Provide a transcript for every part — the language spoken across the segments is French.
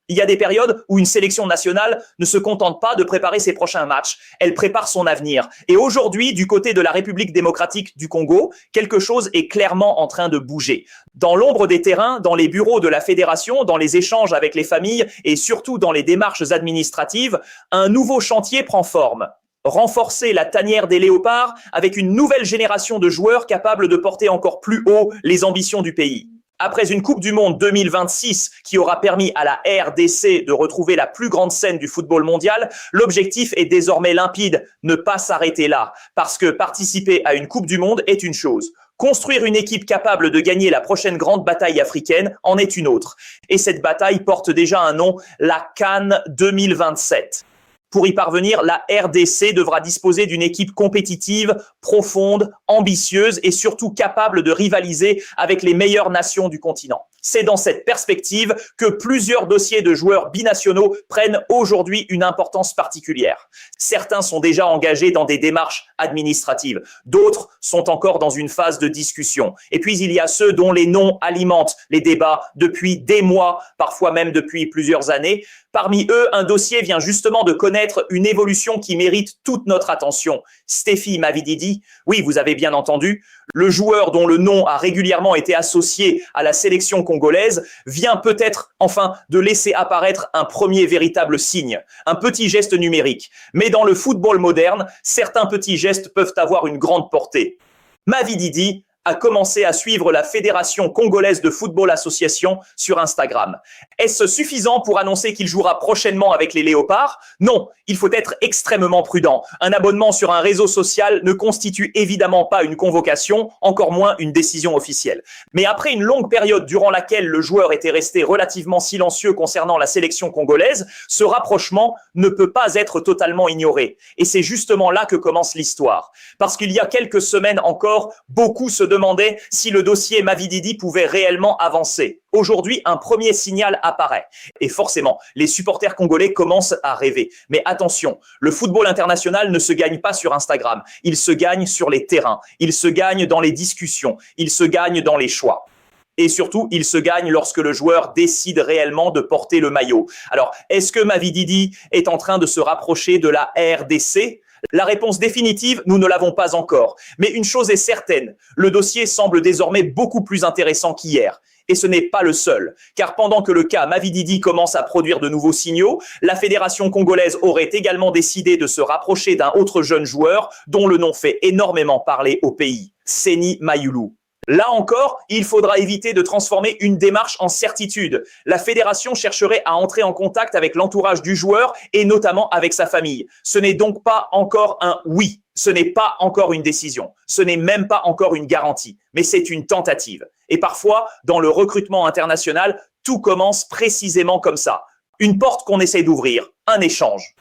Il y a des périodes où une sélection nationale ne se contente pas de préparer ses prochains matchs, elle prépare son avenir. Et aujourd'hui, du côté de la République démocratique du Congo, quelque chose est clairement en train de bouger. Dans l'ombre des terrains, dans les bureaux de la fédération, dans les échanges avec les familles et surtout dans les démarches administratives, un nouveau chantier prend forme. Renforcer la tanière des léopards avec une nouvelle génération de joueurs capables de porter encore plus haut les ambitions du pays. Après une Coupe du Monde 2026 qui aura permis à la RDC de retrouver la plus grande scène du football mondial, l'objectif est désormais limpide, ne pas s'arrêter là. Parce que participer à une Coupe du Monde est une chose. Construire une équipe capable de gagner la prochaine grande bataille africaine en est une autre. Et cette bataille porte déjà un nom, la CAN 2027. Pour y parvenir, la RDC devra disposer d'une équipe compétitive, profonde, ambitieuse et surtout capable de rivaliser avec les meilleures nations du continent. C'est dans cette perspective que plusieurs dossiers de joueurs binationaux prennent aujourd'hui une importance particulière. Certains sont déjà engagés dans des démarches administratives, d'autres sont encore dans une phase de discussion. Et puis il y a ceux dont les noms alimentent les débats depuis des mois, parfois même depuis plusieurs années. Parmi eux, un dossier vient justement de connaître une évolution qui mérite toute notre attention. Stephy Mavididi, oui, vous avez bien entendu, le joueur dont le nom a régulièrement été associé à la sélection congolaise vient peut-être enfin de laisser apparaître un premier véritable signe, un petit geste numérique. Mais dans le football moderne, certains petits gestes peuvent avoir une grande portée. Mavididi a commencé à suivre la Fédération congolaise de football association sur Instagram. Est-ce suffisant pour annoncer qu'il jouera prochainement avec les Léopards? Non, il faut être extrêmement prudent. Un abonnement sur un réseau social ne constitue évidemment pas une convocation, encore moins une décision officielle. Mais après une longue période durant laquelle le joueur était resté relativement silencieux concernant la sélection congolaise, ce rapprochement ne peut pas être totalement ignoré. Et c'est justement là que commence l'histoire. Parce qu'il y a quelques semaines encore, beaucoup se demandaient si le dossier Mavididi pouvait réellement avancer. Aujourd'hui, un premier signal apparaît. Et forcément, les supporters congolais commencent à rêver. Mais attention, le football international ne se gagne pas sur Instagram. Il se gagne sur les terrains. Il se gagne dans les discussions. Il se gagne dans les choix. Et surtout, il se gagne lorsque le joueur décide réellement de porter le maillot. Alors, est-ce que Mavididi est en train de se rapprocher de la RDC ? La réponse définitive, nous ne l'avons pas encore. Mais une chose est certaine, le dossier semble désormais beaucoup plus intéressant qu'hier. Et ce n'est pas le seul, car pendant que le cas Mavididi commence à produire de nouveaux signaux, la fédération congolaise aurait également décidé de se rapprocher d'un autre jeune joueur dont le nom fait énormément parler au pays, Seny Mayulu. Là encore, il faudra éviter de transformer une démarche en certitude. La fédération chercherait à entrer en contact avec l'entourage du joueur et notamment avec sa famille. Ce n'est donc pas encore un oui, ce n'est pas encore une décision, ce n'est même pas encore une garantie, mais c'est une tentative. Et parfois, dans le recrutement international, tout commence précisément comme ça. Une porte qu'on essaie d'ouvrir, un échange.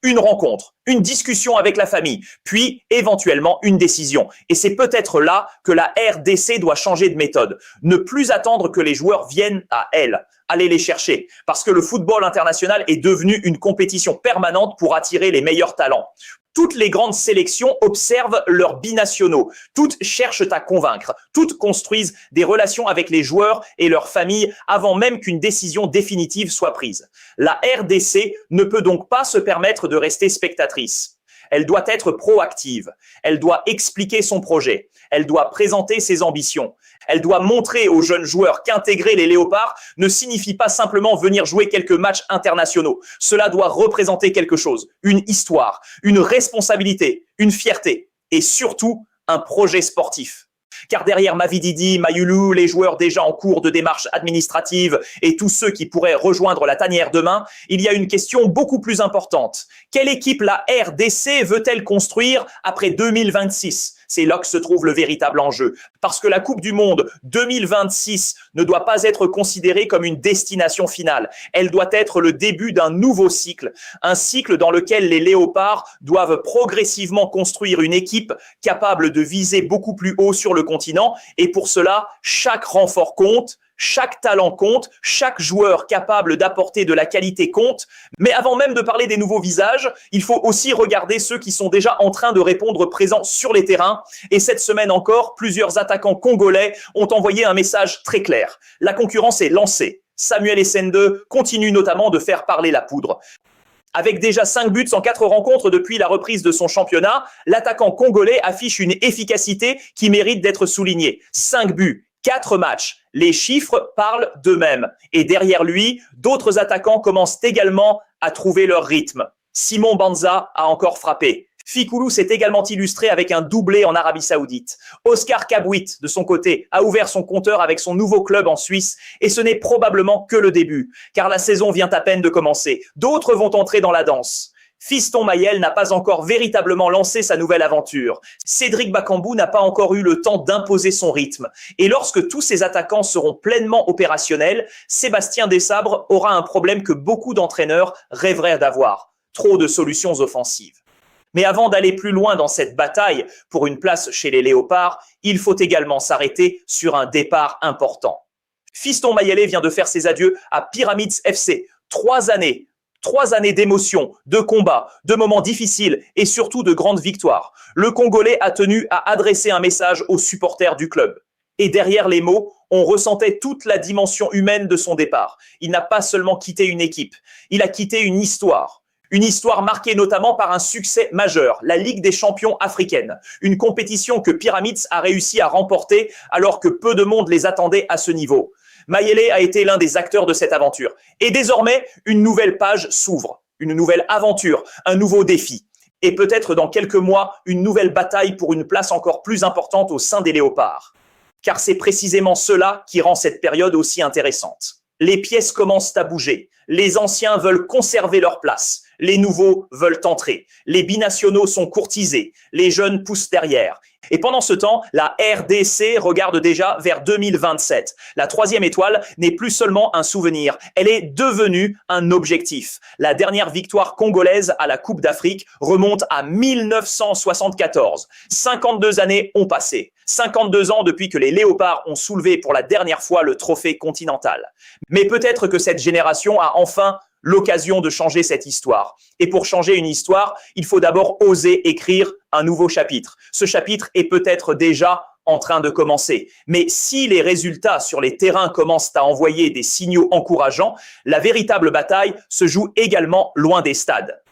Une rencontre, une discussion avec la famille, puis éventuellement une décision. Et c'est peut-être là que la RDC doit changer de méthode. Ne plus attendre que les joueurs viennent à elle. Allez les chercher. Parce que le football international est devenu une compétition permanente pour attirer les meilleurs talents. Toutes les grandes sélections observent leurs binationaux. Toutes cherchent à convaincre. Toutes construisent des relations avec les joueurs et leurs familles avant même qu'une décision définitive soit prise. La RDC ne peut donc pas se permettre de rester spectatrice. Elle doit être proactive. Elle doit expliquer son projet. Elle doit présenter ses ambitions. Elle doit montrer aux jeunes joueurs qu'intégrer les Léopards ne signifie pas simplement venir jouer quelques matchs internationaux. Cela doit représenter quelque chose, une histoire, une responsabilité, une fierté et surtout un projet sportif. Car derrière Mavididi, Mayulu, les joueurs déjà en cours de démarche administrative et tous ceux qui pourraient rejoindre la tanière demain, il y a une question beaucoup plus importante. Quelle équipe la RDC veut-elle construire après 2026 ? C'est là que se trouve le véritable enjeu. Parce que la Coupe du Monde 2026 ne doit pas être considérée comme une destination finale. Elle doit être le début d'un nouveau cycle. Un cycle dans lequel les Léopards doivent progressivement construire une équipe capable de viser beaucoup plus haut sur le continent. Et pour cela, chaque renfort compte. Chaque talent compte, chaque joueur capable d'apporter de la qualité compte. Mais avant même de parler des nouveaux visages, il faut aussi regarder ceux qui sont déjà en train de répondre présents sur les terrains. Et cette semaine encore, plusieurs attaquants congolais ont envoyé un message très clair. La concurrence est lancée. Samuel Essende continue notamment de faire parler la poudre. Avec déjà 5 buts en 4 rencontres depuis la reprise de son championnat, l'attaquant congolais affiche une efficacité qui mérite d'être soulignée. 5 buts, 4 matchs. Les chiffres parlent d'eux-mêmes. Et derrière lui, d'autres attaquants commencent également à trouver leur rythme. Simon Banza a encore frappé. Fikulu s'est également illustré avec un doublé en Arabie Saoudite. Oscar Kabouit, de son côté, a ouvert son compteur avec son nouveau club en Suisse et ce n'est probablement que le début, car la saison vient à peine de commencer. D'autres vont entrer dans la danse. Fiston Mayel n'a pas encore véritablement lancé sa nouvelle aventure. Cédric Bakambu n'a pas encore eu le temps d'imposer son rythme. Et lorsque tous ces attaquants seront pleinement opérationnels, Sébastien Desabre aura un problème que beaucoup d'entraîneurs rêveraient d'avoir. Trop de solutions offensives. Mais avant d'aller plus loin dans cette bataille pour une place chez les Léopards, il faut également s'arrêter sur un départ important. Fiston Mayele vient de faire ses adieux à Pyramids FC. 3 années d'émotions, de combats, de moments difficiles et surtout de grandes victoires. Le Congolais a tenu à adresser un message aux supporters du club. Et derrière les mots, on ressentait toute la dimension humaine de son départ. Il n'a pas seulement quitté une équipe, il a quitté une histoire. Une histoire marquée notamment par un succès majeur, la Ligue des champions africaine. Une compétition que Pyramids a réussi à remporter alors que peu de monde les attendait à ce niveau. Mayele a été l'un des acteurs de cette aventure. Et désormais, une nouvelle page s'ouvre. Une nouvelle aventure, un nouveau défi. Et peut-être dans quelques mois, une nouvelle bataille pour une place encore plus importante au sein des Léopards. Car c'est précisément cela qui rend cette période aussi intéressante. Les pièces commencent à bouger. Les anciens veulent conserver leur place. Les nouveaux veulent entrer. Les binationaux sont courtisés. Les jeunes poussent derrière. Et pendant ce temps, la RDC regarde déjà vers 2027. La 3e étoile n'est plus seulement un souvenir. Elle est devenue un objectif. La dernière victoire congolaise à la Coupe d'Afrique remonte à 1974. 52 années ont passé. 52 ans depuis que les Léopards ont soulevé pour la dernière fois le trophée continental. Mais peut-être que cette génération a enfin l'occasion de changer cette histoire. Et pour changer une histoire, il faut d'abord oser écrire un nouveau chapitre. Ce chapitre est peut-être déjà en train de commencer. Mais si les résultats sur les terrains commencent à envoyer des signaux encourageants, la véritable bataille se joue également loin des stades,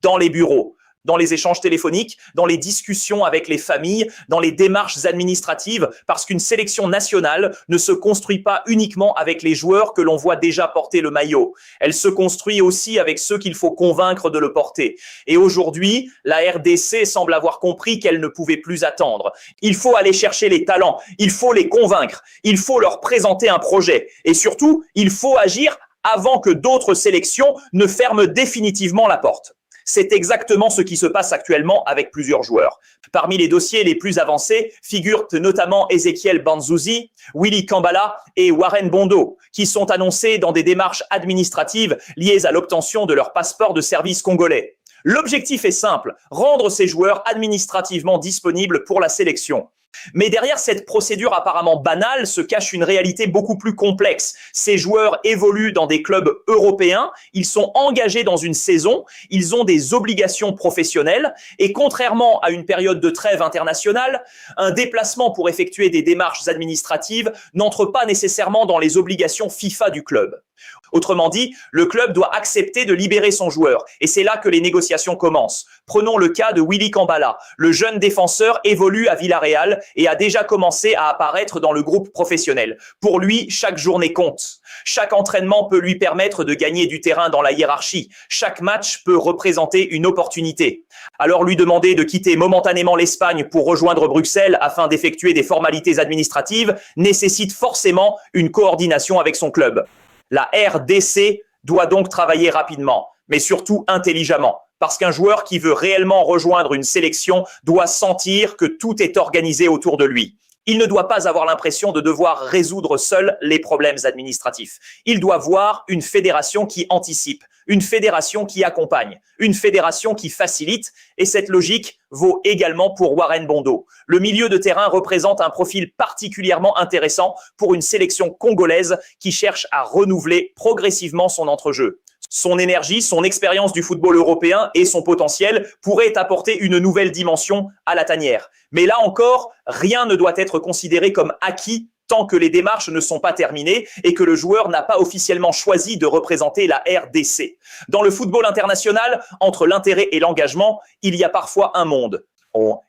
dans les bureaux, dans les échanges téléphoniques, dans les discussions avec les familles, dans les démarches administratives, parce qu'une sélection nationale ne se construit pas uniquement avec les joueurs que l'on voit déjà porter le maillot. Elle se construit aussi avec ceux qu'il faut convaincre de le porter. Et aujourd'hui, la RDC semble avoir compris qu'elle ne pouvait plus attendre. Il faut aller chercher les talents, il faut les convaincre, il faut leur présenter un projet. Et surtout, il faut agir avant que d'autres sélections ne ferment définitivement la porte. C'est exactement ce qui se passe actuellement avec plusieurs joueurs. Parmi les dossiers les plus avancés figurent notamment Ezekiel Banzuzi, Willy Kambala et Warren Bondo, qui sont annoncés dans des démarches administratives liées à l'obtention de leur passeport de service congolais. L'objectif est simple, rendre ces joueurs administrativement disponibles pour la sélection. Mais derrière cette procédure apparemment banale se cache une réalité beaucoup plus complexe. Ces joueurs évoluent dans des clubs européens, ils sont engagés dans une saison, ils ont des obligations professionnelles et contrairement à une période de trêve internationale, un déplacement pour effectuer des démarches administratives n'entre pas nécessairement dans les obligations FIFA du club. Autrement dit, le club doit accepter de libérer son joueur et c'est là que les négociations commencent. Prenons le cas de Willy Kambala. Le jeune défenseur évolue à Villarreal et a déjà commencé à apparaître dans le groupe professionnel. Pour lui, chaque journée compte. Chaque entraînement peut lui permettre de gagner du terrain dans la hiérarchie. Chaque match peut représenter une opportunité. Alors lui demander de quitter momentanément l'Espagne pour rejoindre Bruxelles afin d'effectuer des formalités administratives nécessite forcément une coordination avec son club. La RDC doit donc travailler rapidement, mais surtout intelligemment. Parce qu'un joueur qui veut réellement rejoindre une sélection doit sentir que tout est organisé autour de lui. Il ne doit pas avoir l'impression de devoir résoudre seul les problèmes administratifs. Il doit voir une fédération qui anticipe, une fédération qui accompagne, une fédération qui facilite. Et cette logique vaut également pour Warren Bondo. Le milieu de terrain représente un profil particulièrement intéressant pour une sélection congolaise qui cherche à renouveler progressivement son entrejeu. Son énergie, son expérience du football européen et son potentiel pourraient apporter une nouvelle dimension à la tanière. Mais là encore, rien ne doit être considéré comme acquis tant que les démarches ne sont pas terminées et que le joueur n'a pas officiellement choisi de représenter la RDC. Dans le football international, entre l'intérêt et l'engagement, il y a parfois un monde.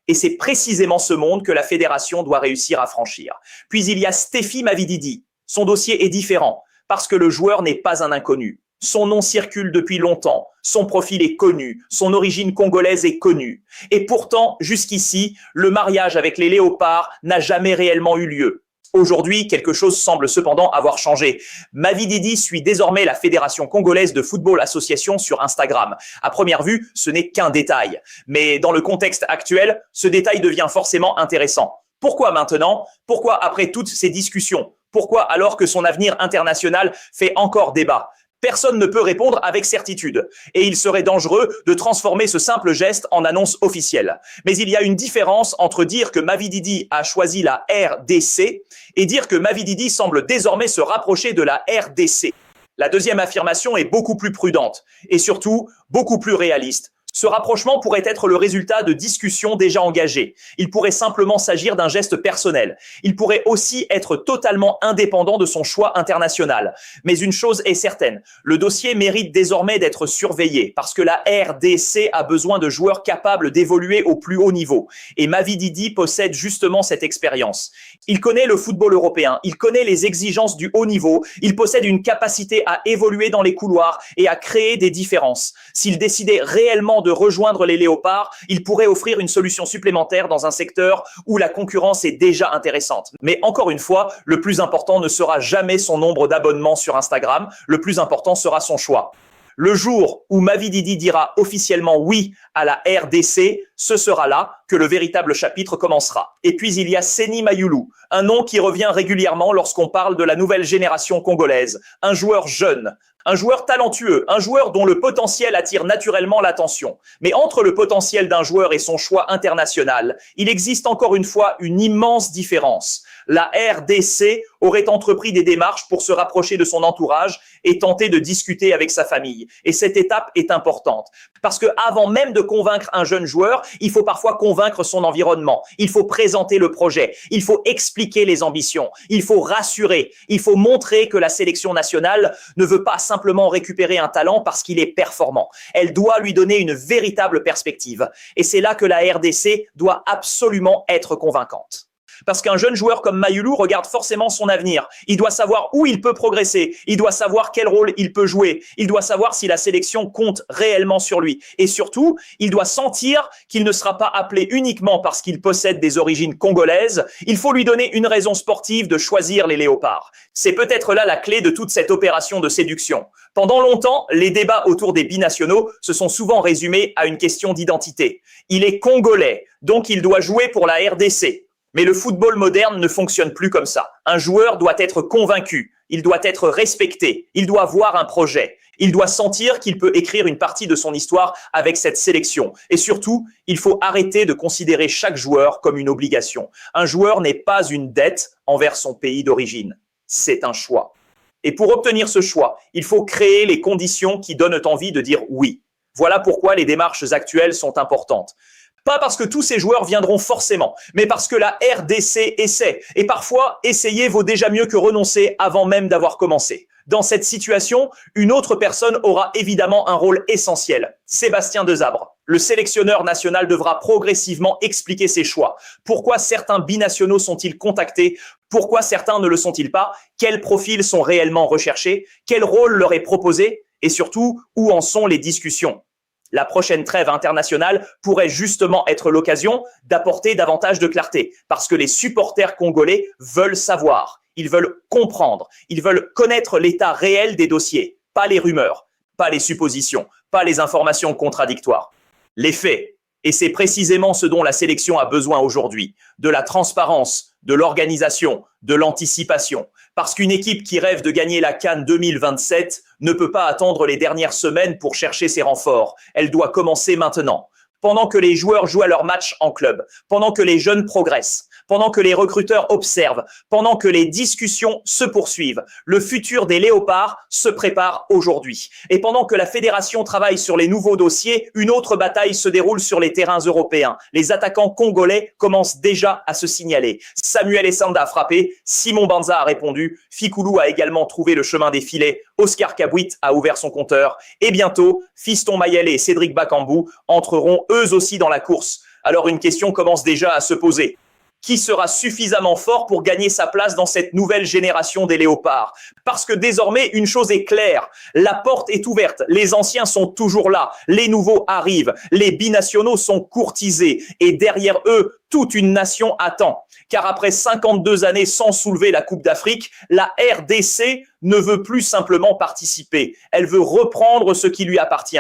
Et c'est précisément ce monde que la fédération doit réussir à franchir. Puis il y a Stephy Mavididi. Son dossier est différent parce que le joueur n'est pas un inconnu. Son nom circule depuis longtemps, son profil est connu, son origine congolaise est connue. Et pourtant, jusqu'ici, le mariage avec les Léopards n'a jamais réellement eu lieu. Aujourd'hui, quelque chose semble cependant avoir changé. Mavididi suit désormais la Fédération congolaise de football association sur Instagram. À première vue, ce n'est qu'un détail. Mais dans le contexte actuel, ce détail devient forcément intéressant. Pourquoi maintenant? Pourquoi après toutes ces discussions? Pourquoi alors que son avenir international fait encore débat? Personne ne peut répondre avec certitude et il serait dangereux de transformer ce simple geste en annonce officielle. Mais il y a une différence entre dire que Mavididi a choisi la RDC et dire que Mavididi semble désormais se rapprocher de la RDC. La deuxième affirmation est beaucoup plus prudente et surtout beaucoup plus réaliste. Ce rapprochement pourrait être le résultat de discussions déjà engagées. Il pourrait simplement s'agir d'un geste personnel. Il pourrait aussi être totalement indépendant de son choix international. Mais une chose est certaine, le dossier mérite désormais d'être surveillé parce que la RDC a besoin de joueurs capables d'évoluer au plus haut niveau. Et Mavididi possède justement cette expérience. Il connaît le football européen, il connaît les exigences du haut niveau, il possède une capacité à évoluer dans les couloirs et à créer des différences. S'il décidait réellement de rejoindre les Léopards, il pourrait offrir une solution supplémentaire dans un secteur où la concurrence est déjà intéressante. Mais encore une fois, le plus important ne sera jamais son nombre d'abonnements sur Instagram, le plus important sera son choix. Le jour où Mavididi dira officiellement oui à la RDC, ce sera là que le véritable chapitre commencera. Et puis il y a Seny Mayulu, un nom qui revient régulièrement lorsqu'on parle de la nouvelle génération congolaise, un joueur jeune, un joueur talentueux, un joueur dont le potentiel attire naturellement l'attention. Mais entre le potentiel d'un joueur et son choix international, il existe encore une fois une immense différence. La RDC aurait entrepris des démarches pour se rapprocher de son entourage et tenter de discuter avec sa famille. Et cette étape est importante parce que avant même de convaincre un jeune joueur, il faut parfois convaincre son environnement. Il faut présenter le projet, il faut expliquer les ambitions, il faut rassurer, il faut montrer que la sélection nationale ne veut pas simplement récupérer un talent parce qu'il est performant. Elle doit lui donner une véritable perspective. Et c'est là que la RDC doit absolument être convaincante. Parce qu'un jeune joueur comme Mayulu regarde forcément son avenir. Il doit savoir où il peut progresser. Il doit savoir quel rôle il peut jouer. Il doit savoir si la sélection compte réellement sur lui. Et surtout, il doit sentir qu'il ne sera pas appelé uniquement parce qu'il possède des origines congolaises. Il faut lui donner une raison sportive de choisir les Léopards. C'est peut-être là la clé de toute cette opération de séduction. Pendant longtemps, les débats autour des binationaux se sont souvent résumés à une question d'identité. Il est congolais, donc il doit jouer pour la RDC. Mais le football moderne ne fonctionne plus comme ça. Un joueur doit être convaincu, il doit être respecté, il doit avoir un projet, il doit sentir qu'il peut écrire une partie de son histoire avec cette sélection. Et surtout, il faut arrêter de considérer chaque joueur comme une obligation. Un joueur n'est pas une dette envers son pays d'origine, c'est un choix. Et pour obtenir ce choix, il faut créer les conditions qui donnent envie de dire oui. Voilà pourquoi les démarches actuelles sont importantes. Pas parce que tous ces joueurs viendront forcément, mais parce que la RDC essaie. Et parfois, essayer vaut déjà mieux que renoncer avant même d'avoir commencé. Dans cette situation, une autre personne aura évidemment un rôle essentiel. Sébastien Desabre. Le sélectionneur national devra progressivement expliquer ses choix. Pourquoi certains binationaux sont-ils contactés? Pourquoi certains ne le sont-ils pas? Quels profils sont réellement recherchés? Quel rôle leur est proposé? Et surtout, où en sont les discussions? La prochaine trêve internationale pourrait justement être l'occasion d'apporter davantage de clarté parce que les supporters congolais veulent savoir, ils veulent comprendre, ils veulent connaître l'état réel des dossiers, pas les rumeurs, pas les suppositions, pas les informations contradictoires. Les faits. Et c'est précisément ce dont la sélection a besoin aujourd'hui, de la transparence, de l'organisation, de l'anticipation. Parce qu'une équipe qui rêve de gagner la CAN 2027 ne peut pas attendre les dernières semaines pour chercher ses renforts. Elle doit commencer maintenant. Pendant que les joueurs jouent à leur match en club, pendant que les jeunes progressent, pendant que les recruteurs observent, pendant que les discussions se poursuivent, le futur des Léopards se prépare aujourd'hui. Et pendant que la fédération travaille sur les nouveaux dossiers, une autre bataille se déroule sur les terrains européens. Les attaquants congolais commencent déjà à se signaler. Samuel Essanda a frappé, Simon Banza a répondu, Fikoulou a également trouvé le chemin des filets, Oscar Kabouit a ouvert son compteur, et bientôt, Fiston Mayele et Cédric Bakambu entreront eux aussi dans la course. Alors une question commence déjà à se poser. Qui sera suffisamment fort pour gagner sa place dans cette nouvelle génération des Léopards? Parce que désormais, une chose est claire, la porte est ouverte, les anciens sont toujours là, les nouveaux arrivent, les binationaux sont courtisés et derrière eux, toute une nation attend. Car après 52 années sans soulever la Coupe d'Afrique, la RDC ne veut plus simplement participer. Elle veut reprendre ce qui lui appartient.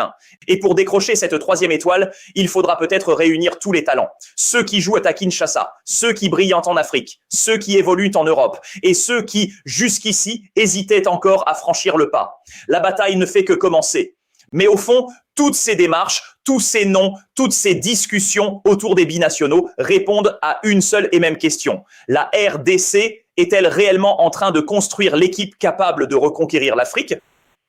Et pour décrocher cette troisième étoile, il faudra peut-être réunir tous les talents. Ceux qui jouent à Kinshasa, ceux qui brillent en Afrique, ceux qui évoluent en Europe et ceux qui, jusqu'ici, hésitaient encore à franchir le pas. La bataille ne fait que commencer. Mais au fond, toutes ces démarches, tous ces noms, toutes ces discussions autour des binationaux répondent à une seule et même question. La RDC est-elle réellement en train de construire l'équipe capable de reconquérir l'Afrique?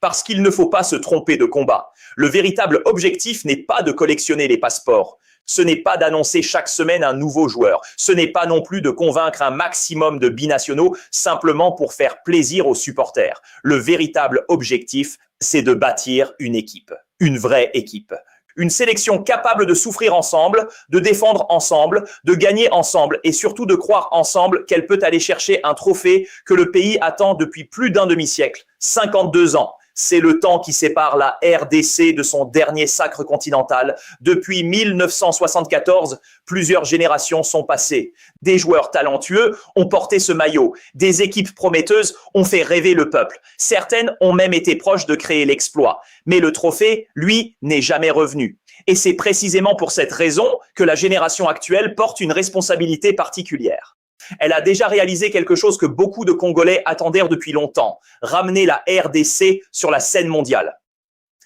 Parce qu'il ne faut pas se tromper de combat. Le véritable objectif n'est pas de collectionner les passeports. Ce n'est pas d'annoncer chaque semaine un nouveau joueur. Ce n'est pas non plus de convaincre un maximum de binationaux simplement pour faire plaisir aux supporters. Le véritable objectif, c'est de bâtir une équipe, une vraie équipe. Une sélection capable de souffrir ensemble, de défendre ensemble, de gagner ensemble et surtout de croire ensemble qu'elle peut aller chercher un trophée que le pays attend depuis plus d'un demi-siècle, 52 ans. C'est le temps qui sépare la RDC de son dernier sacre continental. Depuis 1974, plusieurs générations sont passées. Des joueurs talentueux ont porté ce maillot. Des équipes prometteuses ont fait rêver le peuple. Certaines ont même été proches de créer l'exploit. Mais le trophée, lui, n'est jamais revenu. Et c'est précisément pour cette raison que la génération actuelle porte une responsabilité particulière. Elle a déjà réalisé quelque chose que beaucoup de Congolais attendaient depuis longtemps, ramener la RDC sur la scène mondiale.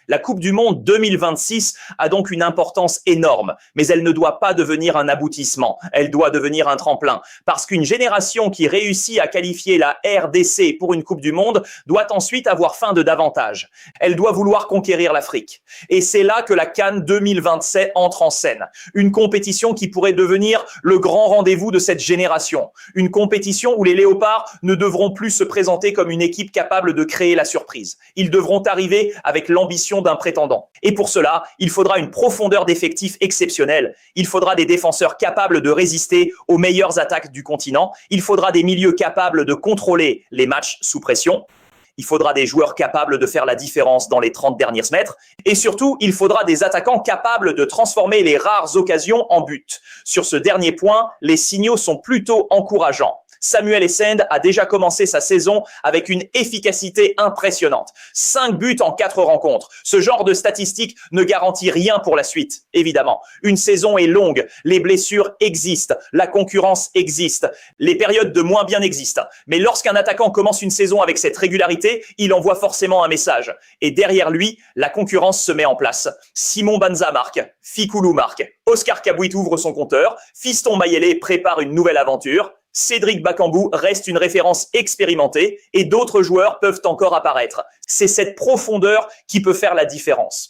La Coupe du Monde 2026 a donc une importance énorme, mais elle ne doit pas devenir un aboutissement, elle doit devenir un tremplin. Parce qu'une génération qui réussit à qualifier la RDC pour une Coupe du Monde doit ensuite avoir faim de davantage. Elle doit vouloir conquérir l'Afrique. Et c'est là que la CAN 2027 entre en scène. Une compétition qui pourrait devenir le grand rendez-vous de cette génération. Une compétition où les Léopards ne devront plus se présenter comme une équipe capable de créer la surprise. Ils devront arriver avec l'ambition d'un prétendant. Et pour cela, il faudra une profondeur d'effectifs exceptionnelle. Il faudra des défenseurs capables de résister aux meilleures attaques du continent. Il faudra des milieux capables de contrôler les matchs sous pression. Il faudra des joueurs capables de faire la différence dans les 30 derniers mètres. Et surtout, il faudra des attaquants capables de transformer les rares occasions en buts. Sur ce dernier point, les signaux sont plutôt encourageants. Samuel Essanda a déjà commencé sa saison avec une efficacité impressionnante. 5 buts en 4 rencontres. Ce genre de statistique ne garantit rien pour la suite, évidemment. Une saison est longue, les blessures existent, la concurrence existe, les périodes de moins bien existent. Mais lorsqu'un attaquant commence une saison avec cette régularité, il envoie forcément un message. Et derrière lui, la concurrence se met en place. Simon Banza marque, Fikoulou marque, Oscar Kabouit ouvre son compteur, Fiston Mayele prépare une nouvelle aventure. Cédric Bakambu reste une référence expérimentée et d'autres joueurs peuvent encore apparaître. C'est cette profondeur qui peut faire la différence.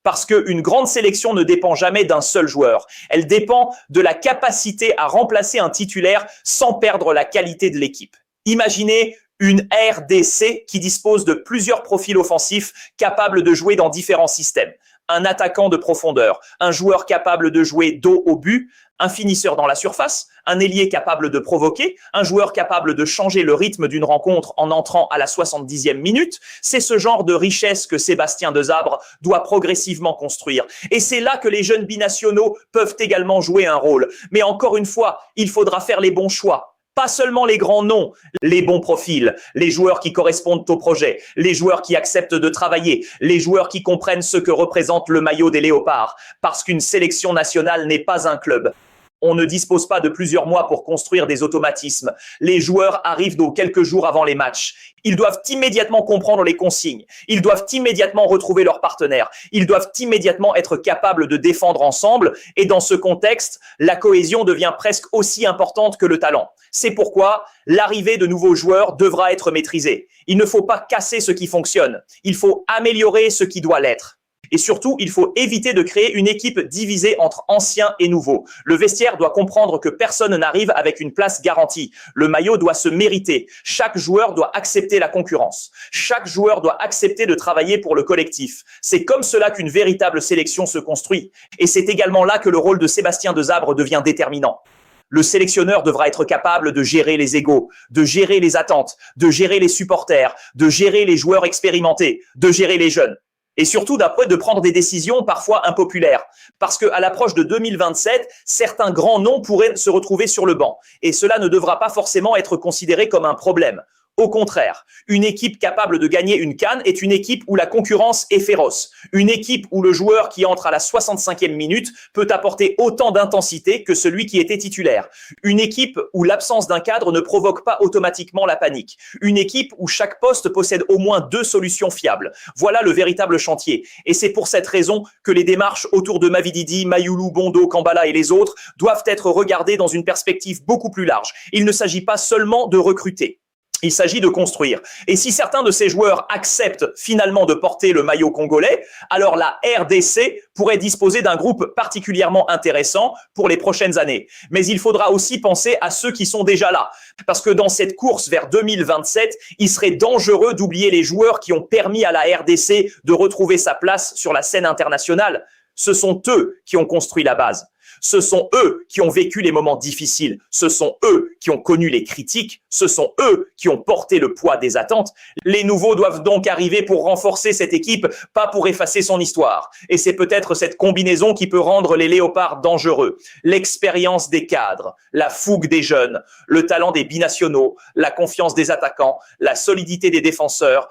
Parce qu'une grande sélection ne dépend jamais d'un seul joueur. Elle dépend de la capacité à remplacer un titulaire sans perdre la qualité de l'équipe. Imaginez une RDC qui dispose de plusieurs profils offensifs capables de jouer dans différents systèmes. Un attaquant de profondeur, un joueur capable de jouer dos au but, un finisseur dans la surface, un ailier capable de provoquer, un joueur capable de changer le rythme d'une rencontre en entrant à la 70e minute. C'est ce genre de richesse que Sébastien Desabre doit progressivement construire. Et c'est là que les jeunes binationaux peuvent également jouer un rôle. Mais encore une fois, il faudra faire les bons choix. Pas seulement les grands noms, les bons profils, les joueurs qui correspondent au projet, les joueurs qui acceptent de travailler, les joueurs qui comprennent ce que représente le maillot des Léopards. Parce qu'une sélection nationale n'est pas un club. On ne dispose pas de plusieurs mois pour construire des automatismes. Les joueurs arrivent donc quelques jours avant les matchs. Ils doivent immédiatement comprendre les consignes. Ils doivent immédiatement retrouver leurs partenaires. Ils doivent immédiatement être capables de défendre ensemble. Et dans ce contexte, la cohésion devient presque aussi importante que le talent. C'est pourquoi l'arrivée de nouveaux joueurs devra être maîtrisée. Il ne faut pas casser ce qui fonctionne. Il faut améliorer ce qui doit l'être. Et surtout, il faut éviter de créer une équipe divisée entre anciens et nouveaux. Le vestiaire doit comprendre que personne n'arrive avec une place garantie. Le maillot doit se mériter. Chaque joueur doit accepter la concurrence. Chaque joueur doit accepter de travailler pour le collectif. C'est comme cela qu'une véritable sélection se construit. Et c'est également là que le rôle de Sébastien Desabre devient déterminant. Le sélectionneur devra être capable de gérer les égos, de gérer les attentes, de gérer les supporters, de gérer les joueurs expérimentés, de gérer les jeunes. Et surtout de prendre des décisions parfois impopulaires. Parce qu'à l'approche de 2027, certains grands noms pourraient se retrouver sur le banc. Et cela ne devra pas forcément être considéré comme un problème. Au contraire, une équipe capable de gagner une CAN est une équipe où la concurrence est féroce. Une équipe où le joueur qui entre à la 65e minute peut apporter autant d'intensité que celui qui était titulaire. Une équipe où l'absence d'un cadre ne provoque pas automatiquement la panique. Une équipe où chaque poste possède au moins 2 solutions fiables. Voilà le véritable chantier. Et c'est pour cette raison que les démarches autour de Mavididi, Mayoulou, Bondo, Kambala et les autres doivent être regardées dans une perspective beaucoup plus large. Il ne s'agit pas seulement de recruter. Il s'agit de construire. Et si certains de ces joueurs acceptent finalement de porter le maillot congolais, alors la RDC pourrait disposer d'un groupe particulièrement intéressant pour les prochaines années. Mais il faudra aussi penser à ceux qui sont déjà là. Parce que dans cette course vers 2027, il serait dangereux d'oublier les joueurs qui ont permis à la RDC de retrouver sa place sur la scène internationale. Ce sont eux qui ont construit la base. Ce sont eux qui ont vécu les moments difficiles. Ce sont eux qui ont connu les critiques. Ce sont eux qui ont porté le poids des attentes. Les nouveaux doivent donc arriver pour renforcer cette équipe, pas pour effacer son histoire. Et c'est peut-être cette combinaison qui peut rendre les Léopards dangereux. L'expérience des cadres, la fougue des jeunes, le talent des binationaux, la confiance des attaquants, la solidité des défenseurs,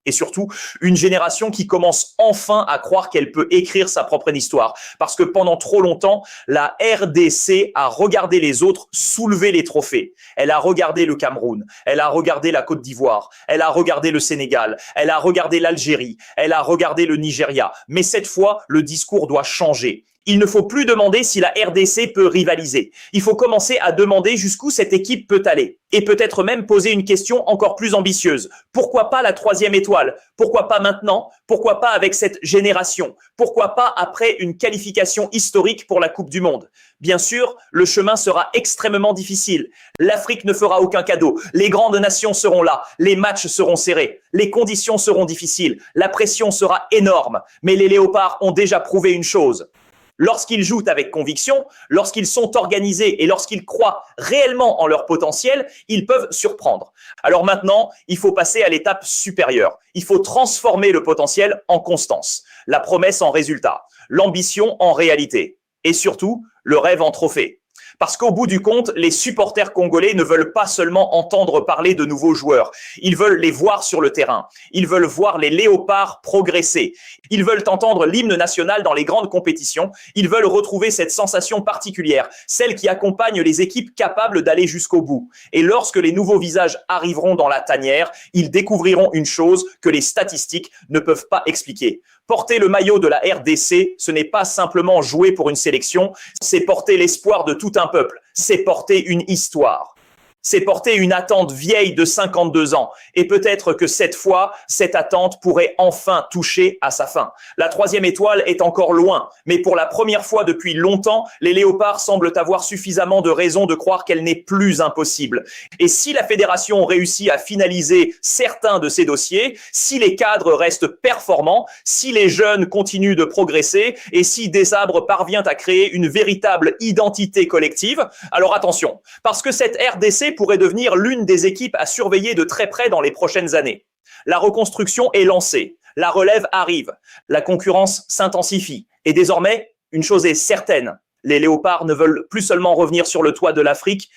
et surtout, une génération qui commence enfin à croire qu'elle peut écrire sa propre histoire. Parce que pendant trop longtemps, la RDC a regardé les autres soulever les trophées. Elle a regardé le Cameroun, elle a regardé la Côte d'Ivoire, elle a regardé le Sénégal, elle a regardé l'Algérie, elle a regardé le Nigeria. Mais cette fois, le discours doit changer. Il ne faut plus demander si la RDC peut rivaliser. Il faut commencer à demander jusqu'où cette équipe peut aller. Et peut-être même poser une question encore plus ambitieuse. Pourquoi pas la 3e étoile? Pourquoi pas maintenant? Pourquoi pas avec cette génération? Pourquoi pas après une qualification historique pour la Coupe du Monde? Bien sûr, le chemin sera extrêmement difficile. L'Afrique ne fera aucun cadeau. Les grandes nations seront là. Les matchs seront serrés. Les conditions seront difficiles. La pression sera énorme. Mais les Léopards ont déjà prouvé une chose. Lorsqu'ils jouent avec conviction, lorsqu'ils sont organisés et lorsqu'ils croient réellement en leur potentiel, ils peuvent surprendre. Alors maintenant, il faut passer à l'étape supérieure. Il faut transformer le potentiel en constance, la promesse en résultat, l'ambition en réalité et surtout le rêve en trophée. Parce qu'au bout du compte, les supporters congolais ne veulent pas seulement entendre parler de nouveaux joueurs. Ils veulent les voir sur le terrain. Ils veulent voir les Léopards progresser. Ils veulent entendre l'hymne national dans les grandes compétitions. Ils veulent retrouver cette sensation particulière, celle qui accompagne les équipes capables d'aller jusqu'au bout. Et lorsque les nouveaux visages arriveront dans la tanière, ils découvriront une chose que les statistiques ne peuvent pas expliquer. Porter le maillot de la RDC, ce n'est pas simplement jouer pour une sélection, c'est porter l'espoir de tout un peuple, c'est porter une histoire. C'est porter une attente vieille de 52 ans. Et peut-être que cette fois, cette attente pourrait enfin toucher à sa fin. La 3e étoile est encore loin, mais pour la première fois depuis longtemps, les Léopards semblent avoir suffisamment de raisons de croire qu'elle n'est plus impossible. Et si la fédération réussit à finaliser certains de ces dossiers, si les cadres restent performants, si les jeunes continuent de progresser et si Desabre parvient à créer une véritable identité collective, alors attention, parce que cette RDC pourrait devenir l'une des équipes à surveiller de très près dans les prochaines années. La reconstruction est lancée, la relève arrive, la concurrence s'intensifie. Et désormais, une chose est certaine, les Léopards ne veulent plus seulement revenir sur le toit de l'Afrique,